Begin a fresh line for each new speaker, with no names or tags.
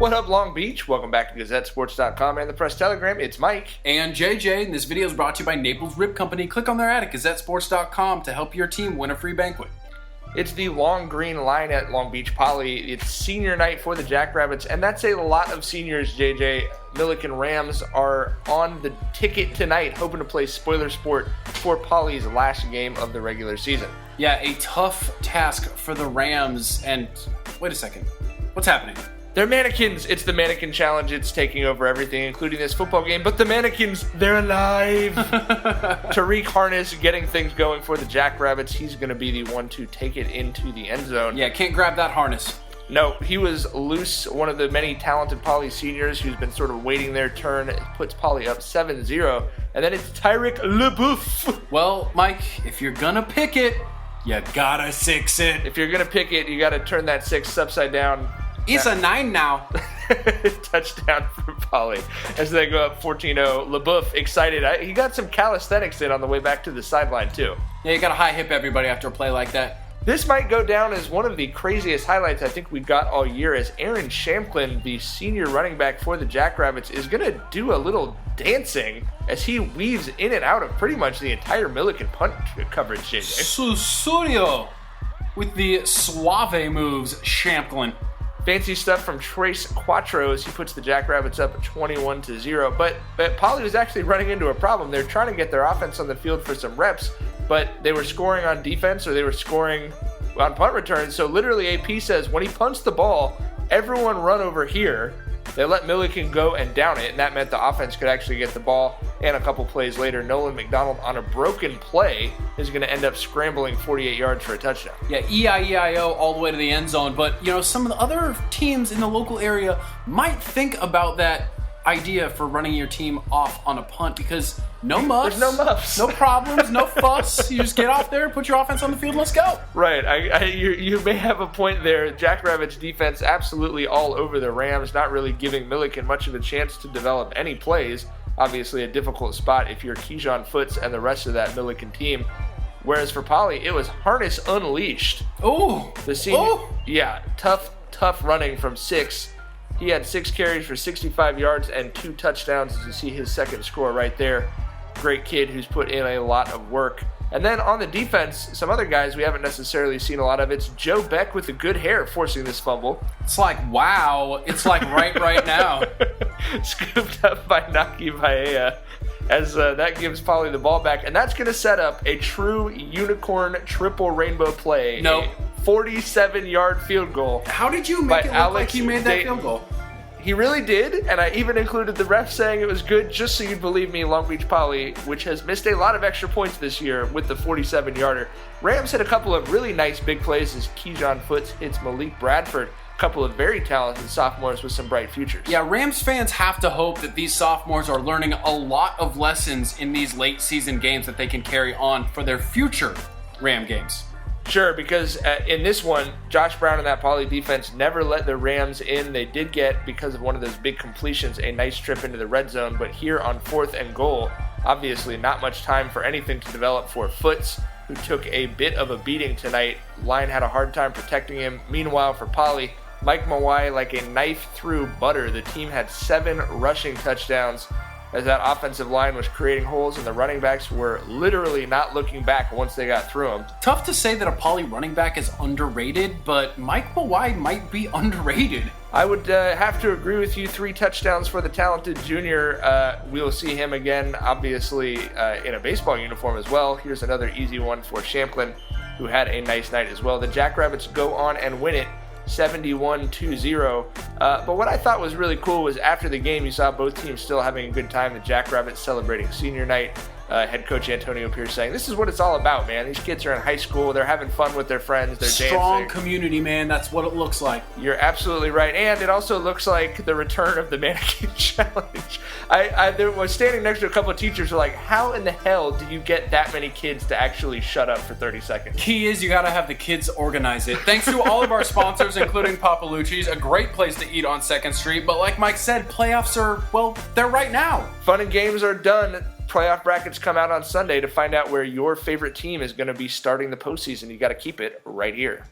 What up, Long Beach? Welcome back to GazetteSports.com and the Press Telegram. It's Mike.
And JJ, and this video is brought to you by Naples Rib Company. Click on their ad at GazetteSports.com to help your team win a free banquet.
It's the Long Green Line at Long Beach Poly. It's senior night for the Jackrabbits, and that's a lot of seniors, JJ. Millikan Rams are on the ticket tonight, hoping to play spoiler sport for Poly's last game of the regular season.
Yeah, a tough task for the Rams. And wait a second, what's happening?
They're mannequins. It's the mannequin challenge. It's taking over everything, including this football game. But the mannequins, they're alive. Tariq Harness getting things going for the Jackrabbits. He's going to be the one to take it into the end zone.
Yeah, can't grab that harness.
No, he was loose. One of the many talented Poly seniors who's been sort of waiting their turn. It puts Poly up 7-0. And then it's Tyrick LeBouf.
Well, Mike, if you're going to pick it, you gotta six it.
If you're going to pick it, you got to turn that 6 upside down.
It's a 9 now.
Touchdown for Poly as they go up 14-0. LeBouf excited. He got some calisthenics in on the way back to the sideline too.
Yeah, you gotta high hip everybody after a play like that.
This might go down as one of the craziest highlights I think we got all year, as Aaron Shamplin, the senior running back for the Jackrabbits, is going to do a little dancing as he weaves in and out of pretty much the entire Millikan punt coverage, JJ.
Susurio with the suave moves, Shamplin.
Fancy stuff from Trace Quattro as he puts the Jackrabbits up 21-0. But Poly was actually running into a problem. They're trying to get their offense on the field for some reps, but they were scoring on defense or they were scoring on punt returns. So literally AP says when he punts the ball, everyone run over here. They let Millikan go and down it, and that meant the offense could actually get the ball. And a couple plays later, Nolan McDonald on a broken play is going to end up scrambling 48 yards for a touchdown.
Yeah, E-I-E-I-O all the way to the end zone. But, you know, some of the other teams in the local area might think about that idea for running your team off on a punt, because no muffs.
There's no muffs.
No problems, no fuss. You just get off there, put your offense on the field, and let's go.
Right. You may have a point there. Jackrabbits defense absolutely all over the Rams, not really giving Millikan much of a chance to develop any plays. Obviously a difficult spot if you're Keyshawn Foots and the rest of that Millikan team. Whereas for Poly, it was Harness unleashed.
Ooh.
The senior, yeah, tough running from 6. He had 6 carries for 65 yards and 2 touchdowns, as you see his second score right there. Great kid who's put in a lot of work. And then on the defense, some other guys we haven't necessarily seen a lot of. It's Joe Beck with the good hair forcing this fumble.
It's like, wow. It's like right now.
Scooped up by Naki Baea as that gives Poly the ball back. And that's going to set up a true unicorn triple rainbow play.
Nope.
47-yard field goal.
How did you make it look like he made that field goal?
He really did, and I even included the ref saying it was good just so you'd believe me. Long Beach Poly, which has missed a lot of extra points this year with the 47-yarder. Rams hit a couple of really nice big plays as Keyshawn Foots hits Malik Bradford. A couple of very talented sophomores with some bright futures.
Yeah, Rams fans have to hope that these sophomores are learning a lot of lessons in these late season games that they can carry on for their future Ram games.
Sure, because in this one, Josh Brown and that Poly defense never let the Rams in. They did get, because of one of those big completions, a nice trip into the red zone. But here on 4th and goal, obviously not much time for anything to develop for Foots, who took a bit of a beating tonight. Line had a hard time protecting him. Meanwhile, for Poly, Mike Mawai like a knife through butter. The team had 7 rushing touchdowns, as that offensive line was creating holes and the running backs were literally not looking back once they got through them.
Tough to say that a Poly running back is underrated, but Mike Mawai might be underrated.
I would have to agree with you. 3 touchdowns for the talented junior. We'll see him again, obviously, in a baseball uniform as well. Here's another easy one for Shamplin, who had a nice night as well. The Jackrabbits go on and win it 71-0. But what I thought was really cool was after the game, you saw both teams still having a good time. The Jackrabbits celebrating senior night. Head coach Antonio Pierce saying, this is what it's all about, man. These kids are in high school. They're having fun with their friends. They're
Strong
dancing.
Community, man. That's what it looks like.
You're absolutely right. And it also looks like the return of the mannequin challenge. I was standing next to a couple of teachers who were like, how in the hell do you get that many kids to actually shut up for 30 seconds?
Key is you got to have the kids organize it. Thanks to all of our sponsors, including Papalucci's, a great place to eat on 2nd Street. But like Mike said, playoffs are, well, they're right now.
Fun and games are done. Playoff brackets come out on Sunday to find out where your favorite team is going to be starting the postseason. You got to keep it right here.